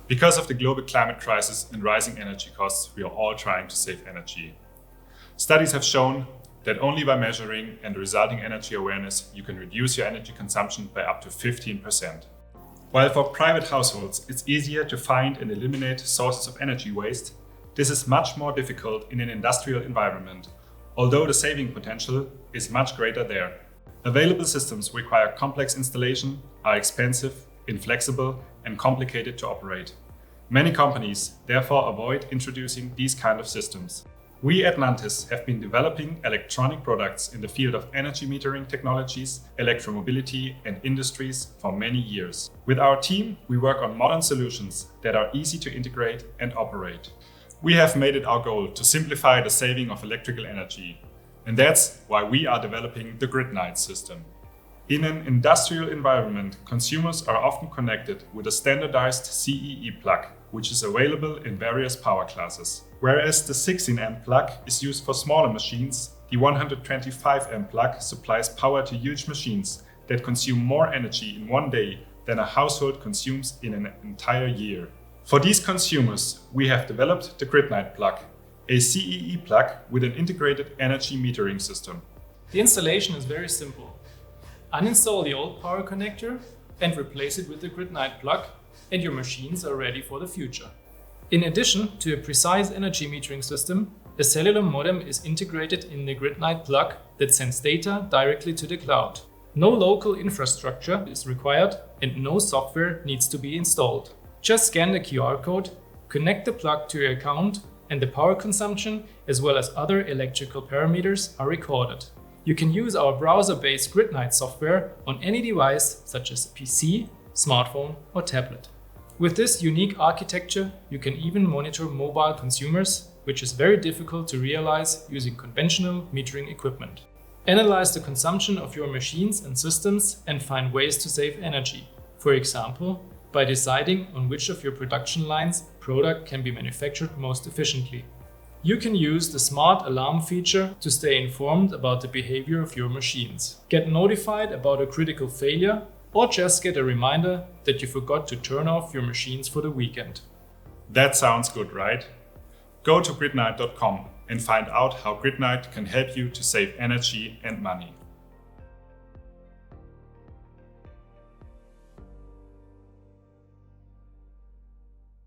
Because of the global climate crisis and rising energy costs, we are all trying to save energy. Studies have shown that only by measuring and resulting energy awareness, you can reduce your energy consumption by up to 15%. While for private households, it's easier to find and eliminate sources of energy waste, this is much more difficult in an industrial environment, although the saving potential is much greater there. Available systems require complex installation, are expensive, inflexible, and complicated to operate. Many companies therefore avoid introducing these kind of systems. We at Nantis have been developing electronic products in the field of energy metering technologies, electromobility, and industries for many years. With our team, we work on modern solutions that are easy to integrate and operate. We have made it our goal to simplify the saving of electrical energy, and that's why we are developing the Gridknight system. In an industrial environment, consumers are often connected with a standardized CEE-Plug, which is available in various power classes. Whereas the 16-amp plug is used for smaller machines, the 125-amp plug supplies power to huge machines that consume more energy in one day than a household consumes in an entire year. For these consumers, we have developed the Gridknight plug, a CEE plug with an integrated energy metering system. The installation is very simple. Uninstall the old power connector and replace it with the Gridknight plug, and your machines are ready for the future. In addition to a precise energy metering system, a cellular modem is integrated in the Gridknight plug that sends data directly to the cloud. No local infrastructure is required and no software needs to be installed. Just scan the QR code, connect the plug to your account, and the power consumption as well as other electrical parameters are recorded. You can use our browser-based Gridknight software on any device such as a PC, smartphone or tablet. With this unique architecture, you can even monitor mobile consumers, which is very difficult to realize using conventional metering equipment. Analyze the consumption of your machines and systems and find ways to save energy. For example, by deciding on which of your production lines product can be manufactured most efficiently. You can use the smart alarm feature to stay informed about the behavior of your machines. Get notified about a critical failure, or just get a reminder that you forgot to turn off your machines for the weekend. That sounds good, right? Go to gridknight.com and find out how Gridknight can help you to save energy and money.